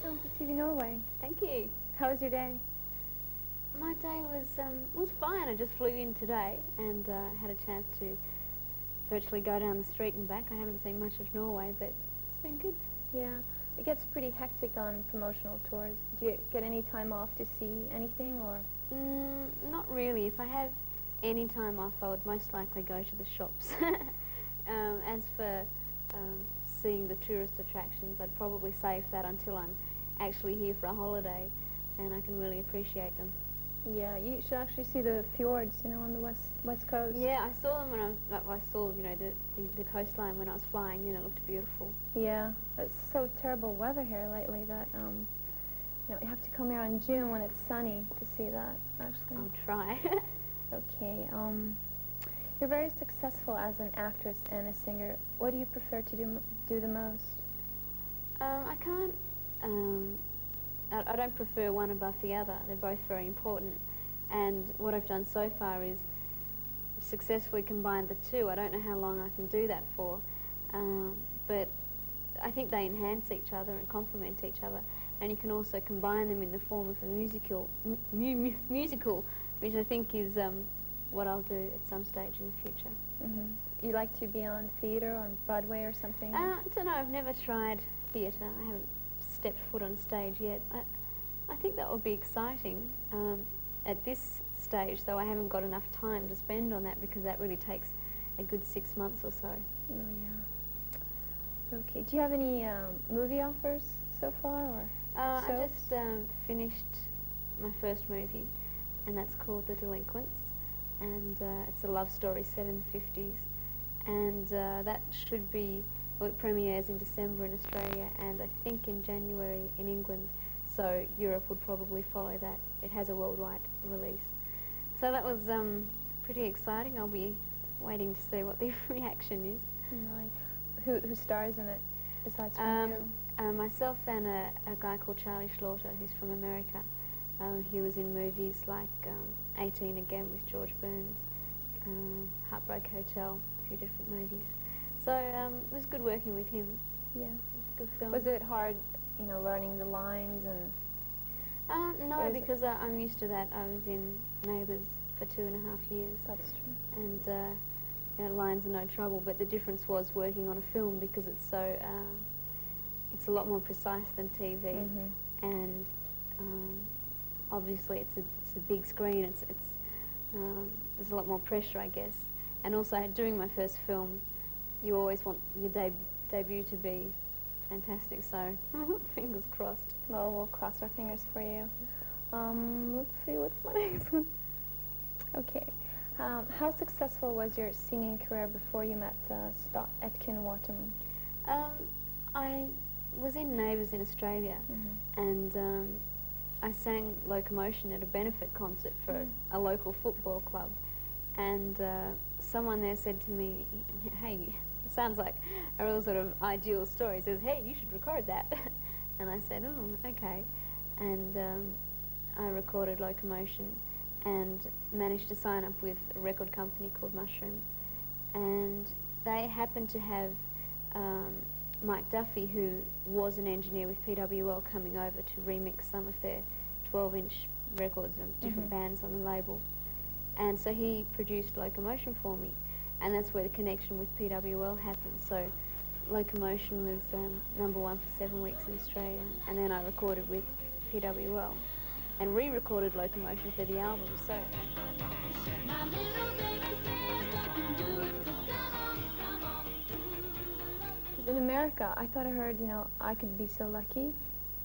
Welcome to TV Norway. Thank you. How was your day? My day was fine. I just flew in today and had a chance to virtually go down the street and back. I haven't seen much of Norway, but it's been good. Yeah, it gets pretty hectic on promotional tours. Do you get any time off to see anything, or? Not really. If I have any time off, I would most likely go to the shops. As for seeing the tourist attractions, I'd probably save that until I'm actually here for a holiday and I can really appreciate them. Yeah, you should actually see the fjords, you know, on the west coast. Yeah, I saw them when I saw, you know, the coastline when I was flying in. It looked beautiful. Yeah, it's so terrible weather here lately that, you know, you have to come here in June when it's sunny to see that, actually. I'll try. Okay, you're very successful as an actress and a singer. What do you prefer to do the most? I can't, I don't prefer one above the other. They're both very important. And what I've done so far is successfully combine the two. I don't know how long I can do that for, but I think they enhance each other and complement each other. And you can also combine them in the form of a musical, which I think is what I'll do at some stage in the future. Mm-hmm. You like to be on theatre or on Broadway or something? I don't know. I've never tried theatre. I haven't stepped foot on stage yet. I think that would be exciting. At this stage, though, I haven't got enough time to spend on that because that really takes a good 6 months or so. Oh, yeah. Okay. Do you have any movie offers so far, or I just finished my first movie, and that's called The Delinquents, and it's a love story set in the 50s, and that should be, well, it premieres in December in Australia and I think in January in England, so Europe would probably follow that. It has a worldwide release. So that was pretty exciting. I'll be waiting to see what the reaction is. Right. Who stars in it besides you? Myself and a guy called Charlie Slaughter, who's from America. He was in movies like 18 Again with George Burns, Heartbreak Hotel, a few different movies. So it was good working with him. Yeah. It was a good film. Was it hard, you know, learning the lines and? No, because I'm used to that. I was in Neighbours for 2.5 years. That's true. And you know, lines are no trouble. But the difference was working on a film because it's so it's a lot more precise than TV, mm-hmm. and obviously it's a big screen. It's there's a lot more pressure, I guess. And also, doing my first film, you always want your debut to be fantastic. So fingers crossed. Well, we'll cross our fingers for you. Let's see, what's my next one? Okay. How successful was your singing career before you met Etkin Waterman? I was in Neighbours in Australia, mm-hmm. and I sang Locomotion at a benefit concert for a local football club, and someone there said to me, "Hey, it sounds like a real sort of ideal story." He says, "Hey, you should record that." And I said, "Oh, okay." And I recorded Locomotion and managed to sign up with a record company called Mushroom, and they happened to have Mike Duffy, who was an engineer with PWL, coming over to remix some of their 12-inch records of different mm-hmm. bands on the label. And so he produced Locomotion for me, and that's where the connection with PWL happened. So Locomotion was #1 for 7 weeks in Australia, and then I recorded with PWL and re-recorded Locomotion for the album. So in America, I thought I heard, you know, I Could Be So Lucky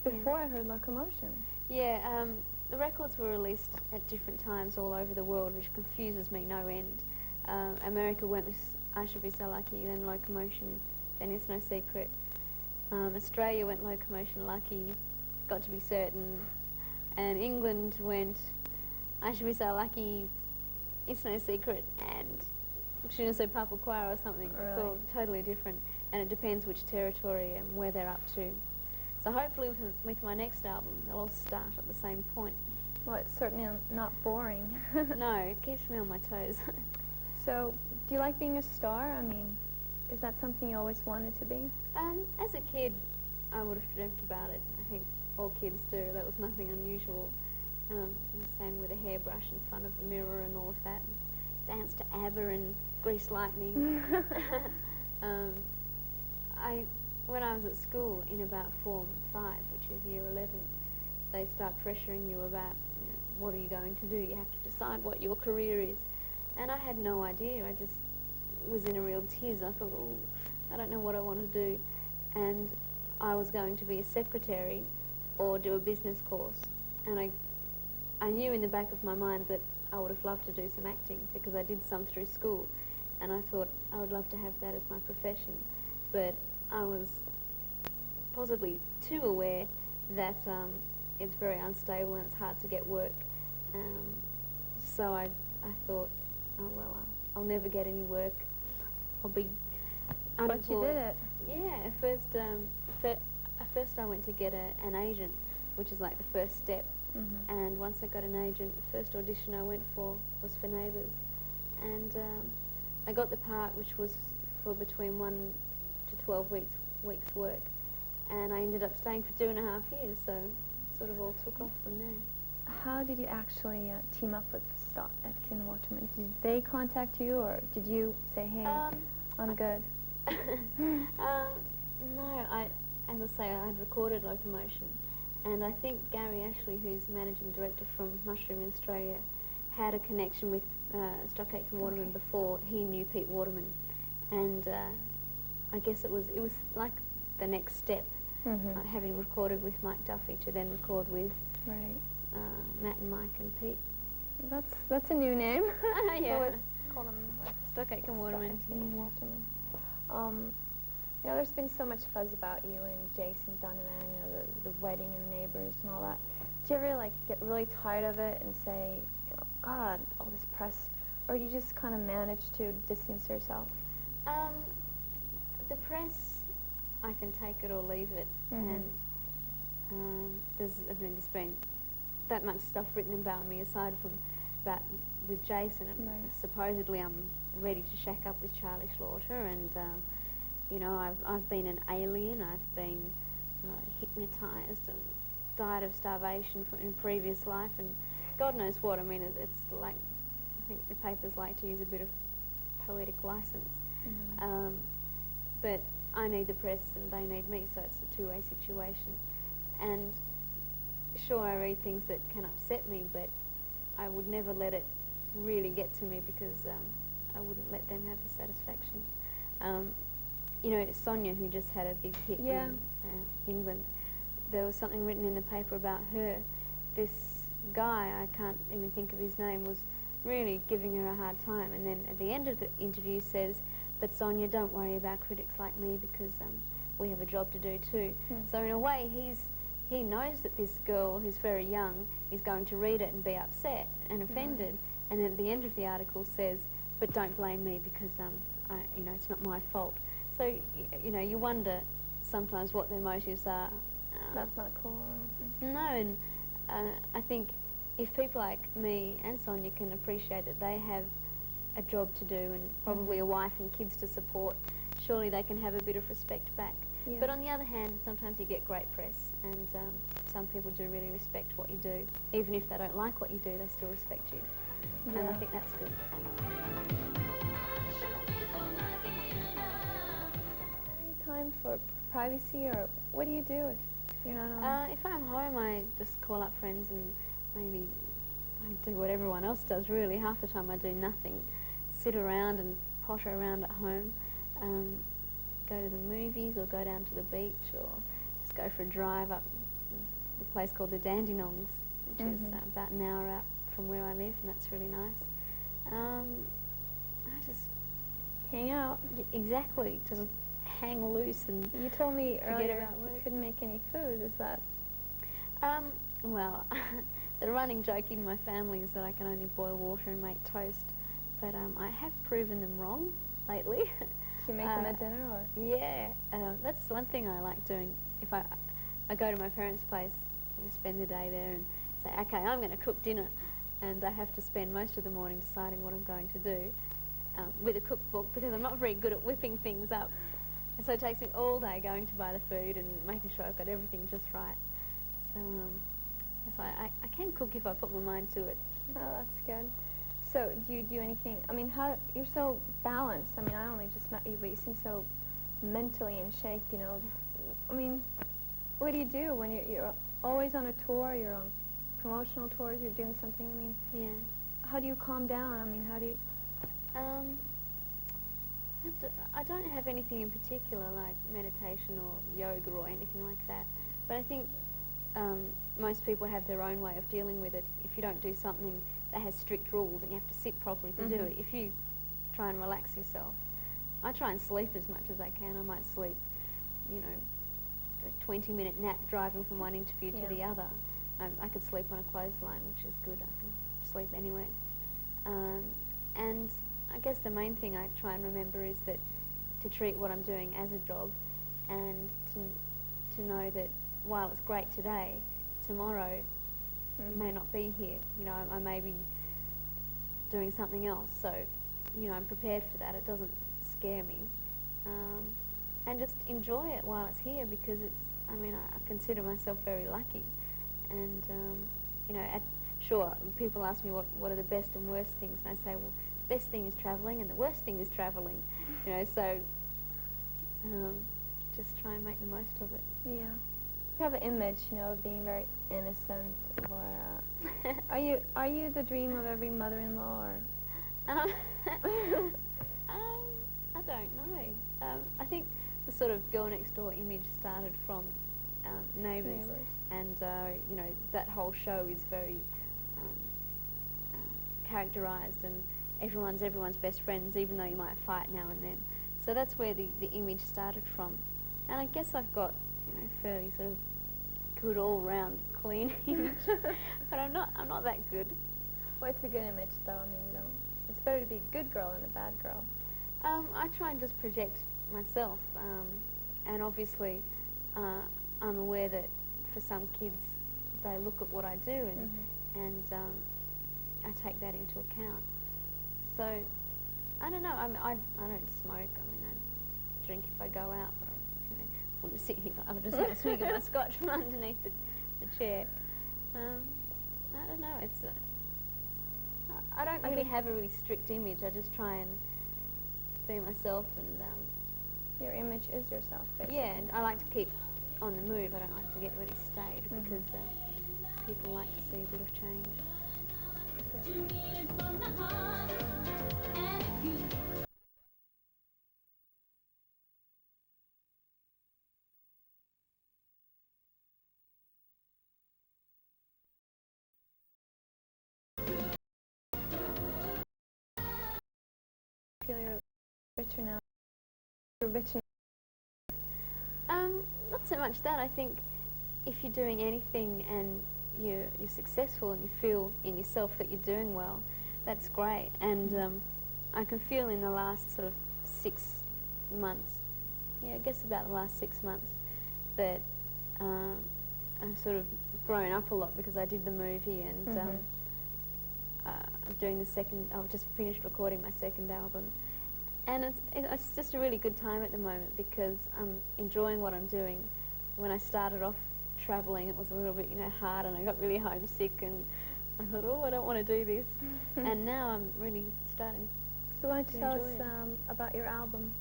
before I heard Locomotion. Yeah, the records were released at different times all over the world, which confuses me no end. America went with I Should Be So Lucky, then Locomotion, then It's No Secret. Australia went Locomotion, Lucky, Got to Be Certain, and England went I Should Be So Lucky, It's No Secret, and Je ne sais pas pourquoi or something. Really? It's all totally different, and it depends which territory and where they're up to. So hopefully with my next album, they'll all start at the same point. Well, it's certainly not boring. No, it keeps me on my toes. So, do you like being a star? I mean, is that something you always wanted to be? As a kid, I would have dreamt about it. I think all kids do. That was nothing unusual. I sang with a hairbrush in front of a mirror and all of that. Danced to ABBA and Grease Lightning. When I was at school in about Form 5, which is year 11, they start pressuring you about, you know, what are you going to do? You have to decide what your career is. And I had no idea. I just was in a real tears. I thought, oh, I don't know what I want to do. And I was going to be a secretary or do a business course. And I knew in the back of my mind that I would have loved to do some acting because I did some through school. And I thought I would love to have that as my profession. But I was possibly too aware that it's very unstable and it's hard to get work. So I thought, oh well, I'll never get any work. I'll be unemployed. But you did it. Yeah, first I went to get an agent, which is like the first step. And once I got an agent, the first audition I went for was for Neighbours. And I got the part, which was for between 1 to 12 weeks work. And I ended up staying for 2.5 years, so it sort of all took off from there. How did you actually team up with Stott Etkin Waterman? Did they contact you, or did you say, hey, I'm good? No, as I say, I had recorded Locomotion, and I think Gary Ashley, who's managing director from Mushroom in Australia, had a connection with Stott Etkin Waterman before he knew Pete Waterman, and I guess it was like the next step, having recorded with Mike Duffy to then record with Matt and Mike and Pete. That's a new name. Yeah. Let's call them Stott Etkin Waterman. You know, there's been so much fuzz about you and Jason Donovan, you know, the wedding and Neighbours and all that. Do you ever get really tired of it and say, you know, God, all this press, or do you just kind of manage to distance yourself? The press, I can take it or leave it, and there's been that much stuff written about me aside from with Jason. And supposedly I'm ready to shack up with Charlie Slaughter, and you know, I've been an alien. I've been hypnotised and died of starvation in previous life, and God knows what. I mean, it's like, I think the papers like to use a bit of poetic license. But I need the press and they need me, so it's a two-way situation. And sure, I read things that can upset me, but I would never let it really get to me because I wouldn't let them have the satisfaction. You know, Sonia, who just had a big hit in England, there was something written in the paper about her. This guy, I can't even think of his name, was really giving her a hard time, and then at the end of the interview says, but Sonia, don't worry about critics like me because we have a job to do too. So in a way, he knows that this girl who's very young is going to read it and be upset and offended, and then at the end of the article says, but don't blame me because you know, it's not my fault. So you know, you wonder sometimes what their motives are. That's not cool. No, and I think if people like me and Sonia can appreciate that they have a job to do and probably a wife and kids to support, surely they can have a bit of respect back. But on the other hand, sometimes you get great press, and some people do really respect what you do. Even if they don't like what you do, they still respect you. And I think that's good. Any time for privacy, or what do you do if you're not on? If I'm home, I just call up friends and maybe I do what everyone else does, really. Half the time I do nothing. Sit around and potter around at home. Go to the movies or go down to the beach or just go for a drive up the place called the Dandenongs, which is about an hour out from where I live, and that's really nice. I just hang out. Exactly, just hang loose and you told me earlier about work. You couldn't make any food. Is that? Well, the running joke in my family is that I can only boil water and make toast, but I have proven them wrong lately. Do you make them at dinner, or? Yeah, that's one thing I like doing. If I go to my parents' place and spend the day there and say, okay, I'm going to cook dinner, and I have to spend most of the morning deciding what I'm going to do with a cookbook because I'm not very good at whipping things up. And so it takes me all day going to buy the food and making sure I've got everything just right. So So yes, I can cook if I put my mind to it. Oh, that's good. So, do you do anything? I mean, how you're so balanced. I mean, I only just met you, but you seem so mentally in shape. You know, I mean, what do you do when you're always on a tour? You're on promotional tours. You're doing something. I mean, Yeah. how do you calm down? I mean, how do you? I don't have anything in particular like meditation or yoga or anything like that. But I think most people have their own way of dealing with it. If you don't do something that has strict rules and you have to sit properly to do it, if you try and relax yourself, I try and sleep as much as I can. I might sleep, you know, a 20-minute nap driving from one interview to the other. I could sleep on a clothesline, which is good. I can sleep anywhere. And I guess the main thing I try and remember is that to treat what I'm doing as a job, and to know that while it's great today, tomorrow may not be here. You know, I may be doing something else. So, you know, I'm prepared for that. It doesn't scare me. And just enjoy it while it's here, because it's, I mean, I consider myself very lucky. And, you know, sure, people ask me what are the best and worst things, and I say, well, the best thing is travelling and the worst thing is travelling. You know, so just try and make the most of it. Yeah. You have an image, you know, of being very innocent, or are you the dream of every mother-in-law, or? I don't know. I think the sort of girl next door image started from Neighbours, and you know, that whole show is very characterised, and everyone's best friends, even though you might fight now and then. So that's where the image started from, and I guess I've got, you know, fairly sort of good all-round clean image, but I'm not that good. What's a good image, though? I mean, you don't. It's better to be a good girl than a bad girl. I try and just project myself, and obviously I'm aware that for some kids they look at what I do, and I take that into account. So I don't know. I don't smoke. I mean, I drink if I go out, but I wouldn't sit here. I would just have a swig of my scotch from underneath the chair. I don't know. It's I don't really have a really strict image. I just try and be myself, and your image is yourself, basically. yeah, and I like to keep on the move. I don't like to get really staid, because people like to see a bit of change. Feel you're richer now. You're rich. Not so much that. I think if you're doing anything and you're successful and you feel in yourself that you're doing well, that's great. And I can feel in the last sort of 6 months, yeah, I guess about the last 6 months, that I've sort of grown up a lot, because I did the movie, and I'm doing I've just finished recording my second album. And it's just a really good time at the moment, because I'm enjoying what I'm doing. When I started off travelling, it was a little bit, you know, hard, and I got really homesick, and I thought, oh, I don't want to do this. And now I'm really starting. So why don't you tell us about your album,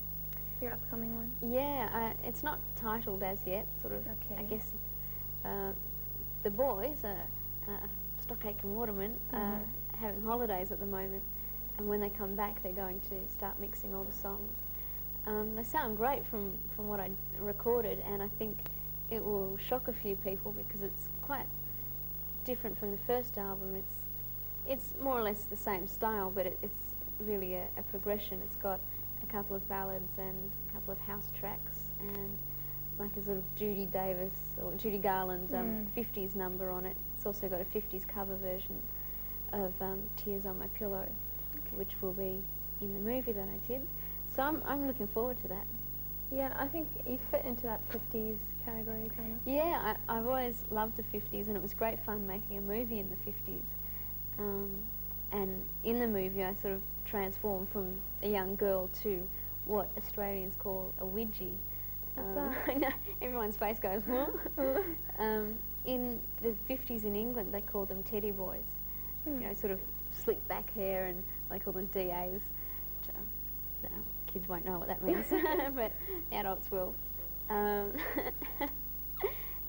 your upcoming one? Yeah, it's not titled as yet. Sort of. Okay. I guess the boys, Stockake and Waterman, are having holidays at the moment. And when they come back, they're going to start mixing all the songs. They sound great from what I recorded, and I think it will shock a few people, because it's quite different from the first album. It's more or less the same style, but it's really a progression. It's got a couple of ballads and a couple of house tracks, and like a sort of Judy Davis or Judy Garland 50s number on it. It's also got a 50s cover version of Tears on My Pillow, which will be in the movie that I did. So I'm looking forward to that. Yeah, I think you fit into that 50s category, kind of. Yeah, I've always loved the 50s, and it was great fun making a movie in the 50s. And in the movie, I sort of transformed from a young girl to what Australians call a widgie. I know everyone's face goes, what? in the 50s in England, they called them teddy boys. You know, sort of slick back hair, and they call them DAs. Which, the kids won't know what that means, but adults will. And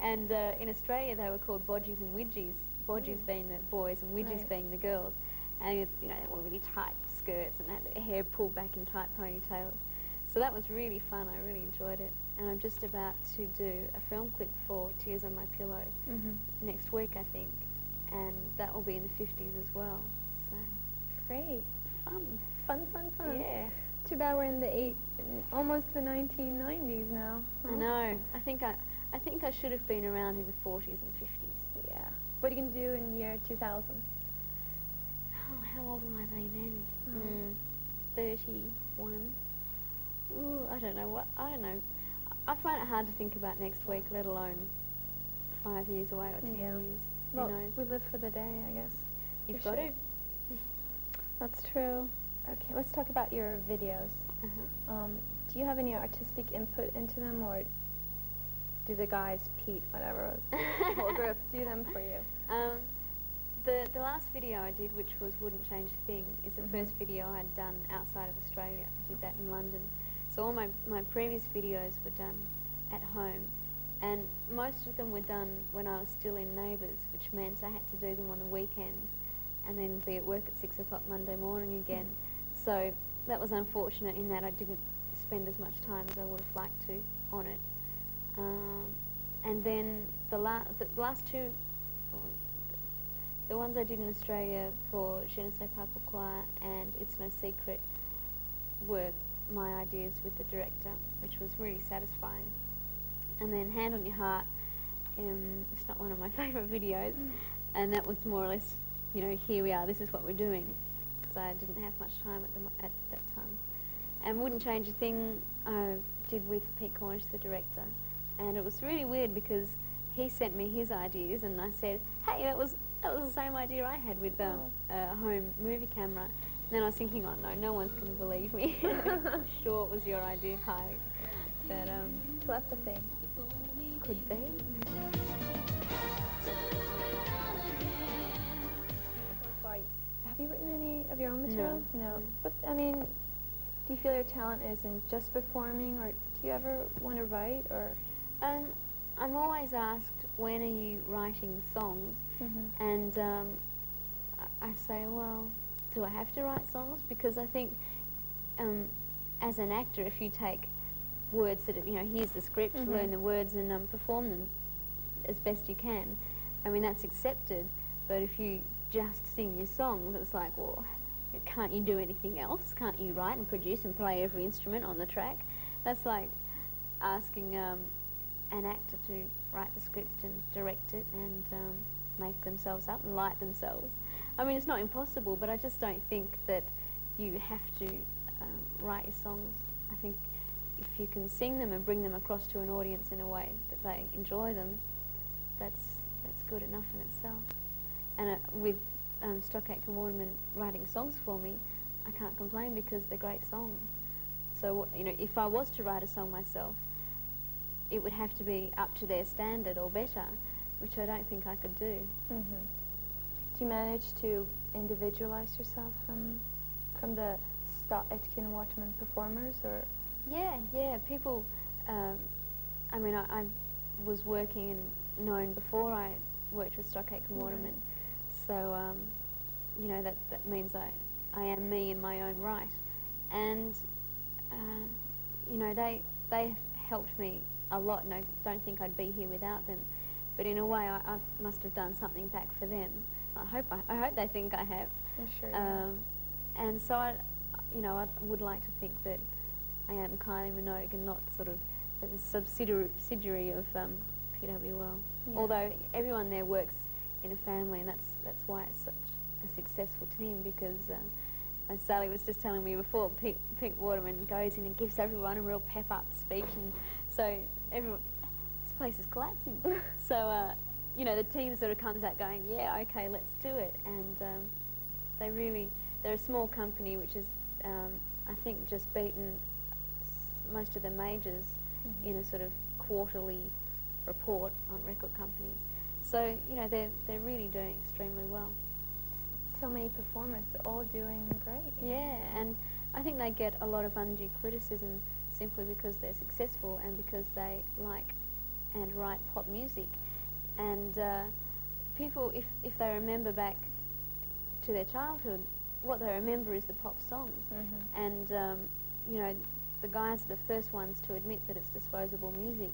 in Australia, they were called bodgies and widgies. Bodgies being the boys and widgies being the girls. And you know, they wore really tight skirts and had their hair pulled back in tight ponytails. So that was really fun. I really enjoyed it. And I'm just about to do a film clip for Tears on My Pillow next week, I think. And that will be in the 50s as well. So Great. fun. Fun, fun, fun. Yeah. Too bad we're in the almost the 1990s now. Huh? I know. I think I should have been around in the 40s and 50s. Yeah. What are you going to do in the year 2000? Oh, how old am I then? 31. Ooh, I don't know. I find it hard to think about next week, let alone 5 years away or 10 years. Well, Who knows? we live for the day, I guess. You've For got sure. to. That's true. Okay, let's talk about your videos. Do you have any artistic input into them, or do the guys, Pete, whatever, the whole group, do them for you? The last video I did, which was Wouldn't Change a Thing, is the first video I'd done outside of Australia. I did that in London. So all my previous videos were done at home, and most of them were done when I was still in Neighbours, which meant I had to do them on the weekend and then be at work at 6 o'clock Monday morning again. So that was unfortunate in that I didn't spend as much time as I would have liked to on it. And then the last two, the ones I did in Australia for Je ne sais pas pourquoi and It's No Secret were my ideas with the director, which was really satisfying. And then Hand on Your Heart, it's not one of my favourite videos, and that was more or less, you know, here we are, this is what we're doing, because I didn't have much time at that time. And Wouldn't Change a Thing I did with Pete Cornish, the director, and it was really weird because he sent me his ideas and I said, hey, that was the same idea I had with a home movie camera. And then I was thinking, oh no one's going to believe me. I'm sure it was your idea, Kylie. But Telepathy. could be. So far, have you written any of your own material? No. But I mean, do you feel your talent is in just performing, or do you ever want to write, or? I'm always asked, when are you writing songs? And I say, well, do I have to write songs? Because I think as an actor, if you take words that, you know, here's the script, learn the words and perform them as best you can, I mean, that's accepted. But if you just sing your songs, it's like, well, can't you do anything else? Can't you write and produce and play every instrument on the track? That's like asking an actor to write the script and direct it and make themselves up and light themselves. I mean, it's not impossible, but I just don't think that you have to write your songs. I think if you can sing them and bring them across to an audience in a way that they enjoy them, that's good enough in itself. And with Stockake and Waterman writing songs for me, I can't complain because they're great songs. So, you know, if I was to write a song myself, it would have to be up to their standard or better, which I don't think I could do. Do you manage to individualize yourself from the Etkin and Waterman performers, or? Yeah. People. I mean, I was working and known before I worked with Stockake and Waterman, so you know, that means I am me in my own right, and you know, they helped me a lot, and I don't think I'd be here without them. But in a way, I must have done something back for them. I hope they think I have. I'm sure you have. And so I would like to think that I am Kylie Minogue and not sort of a subsidiary of PWL. Yeah. Although everyone there works in a family, and that's why it's such a successful team, because as Sally was just telling me before, Pete Waterman goes in and gives everyone a real pep-up speech, and so everyone, this place is collapsing. So, you know, the team sort of comes out going, yeah, okay, let's do it. And they're a small company which has, I think, just beaten most of the majors in a sort of quarterly report on record companies. So, you know, they're really doing extremely well. So many performers, they're all doing great. you know. Yeah, and I think they get a lot of undue criticism simply because they're successful and because they like and write pop music. And people, if they remember back to their childhood, what they remember is the pop songs. And, you know, the guys are the first ones to admit that it's disposable music,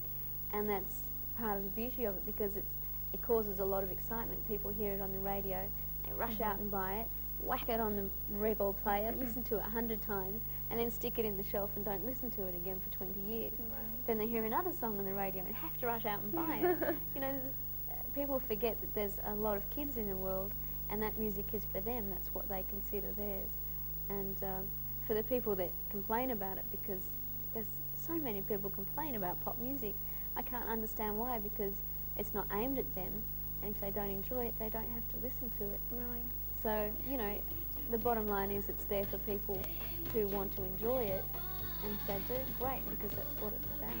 and that's part of the beauty of it, because it causes a lot of excitement. People hear it on the radio, they rush out and buy it, whack it on the record player, listen to it 100 times, and then stick it in the shelf and don't listen to it again for 20 years. Right. Then they hear another song on the radio and have to rush out and buy it. You know, people forget that there's a lot of kids in the world, and that music is for them. That's what they consider theirs. And for the people that complain about it, because there's so many people complain about pop music, I can't understand why, because it's not aimed at them, and if they don't enjoy it, they don't have to listen to it. Really? So, you know, the bottom line is it's there for people who want to enjoy it, and if they do, great, because that's what it's about.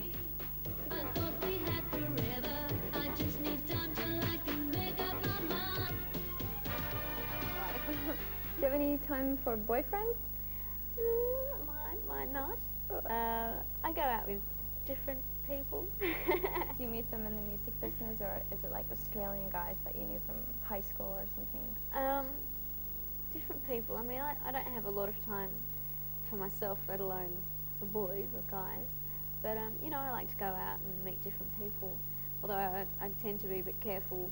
I thought we had forever. I just need time to like and make up my mind. Do you have any time for boyfriends? Might not. I go out with different people. Do you meet them in the music business, or is it like Australian guys that you knew from high school or something? Different people. I mean, I don't have a lot of time for myself, let alone for boys or guys. But, you know, I like to go out and meet different people. Although I tend to be a bit careful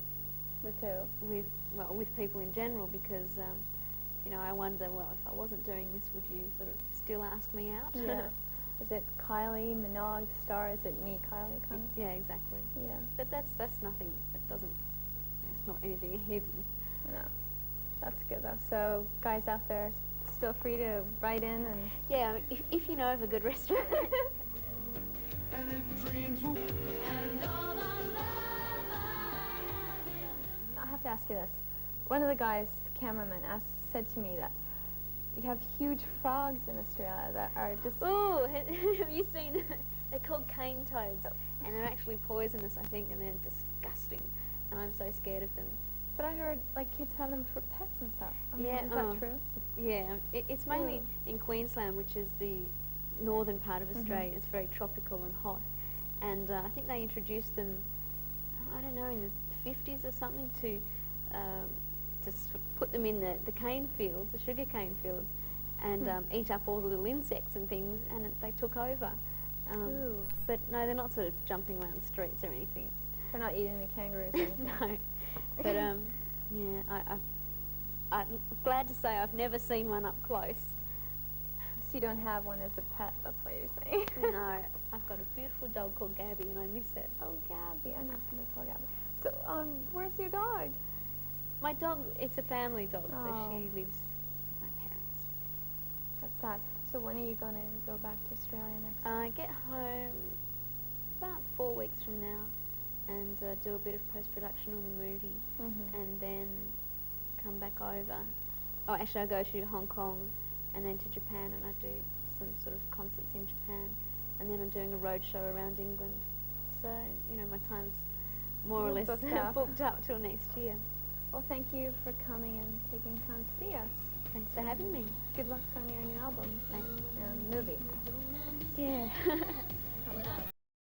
With who? with people in general, because, you know, I wonder, well, if I wasn't doing this, would you sort of still ask me out? Yeah. Is it Kylie, Minogue, the star? Is it me, Kylie, kind of? Yeah, exactly. Yeah. But that's nothing. It doesn't. It's not anything heavy. No. That's good though. So guys out there, still free to write in and. Yeah, I mean, if you know of a good restaurant. I have to ask you this. One of the guys, the cameraman, said to me that you have huge frogs in Australia that are just. Ooh, have you seen? They're called cane toads, and they're actually poisonous, I think, and they're disgusting. And I'm so scared of them. But I heard like kids have them for pets and stuff. I mean, Yeah, is that true? Yeah, it's mainly in Queensland, which is the northern part of Australia. It's very tropical and hot. And I think they introduced them, I don't know, in the 50s or something, to put them in the cane fields, the sugar cane fields, and eat up all the little insects and things, and they took over. Ooh. But no, they're not sort of jumping around the streets or anything. They're not eating the kangaroos or anything. No. But yeah, I'm glad to say I've never seen one up close. So you don't have one as a pet, that's what you're saying? No, I've got a beautiful dog called Gabby, and I miss it. Oh, Gabby, I know somebody called Gabby. So, where's your dog? My dog, it's a family dog, so Oh. she lives with my parents. That's sad. So when are you going to go back to Australia next? I get home about 4 weeks from now, and do a bit of post-production on the movie, and then come back over. Oh, actually I go to Hong Kong and then to Japan, and I do some sort of concerts in Japan, and then I'm doing a road show around England. So, you know, my time's more or You're less booked up. till next year. Well, thank you for coming and taking time to see us. Thanks for having me. Good luck on your new album Thanks. and movie. Yeah.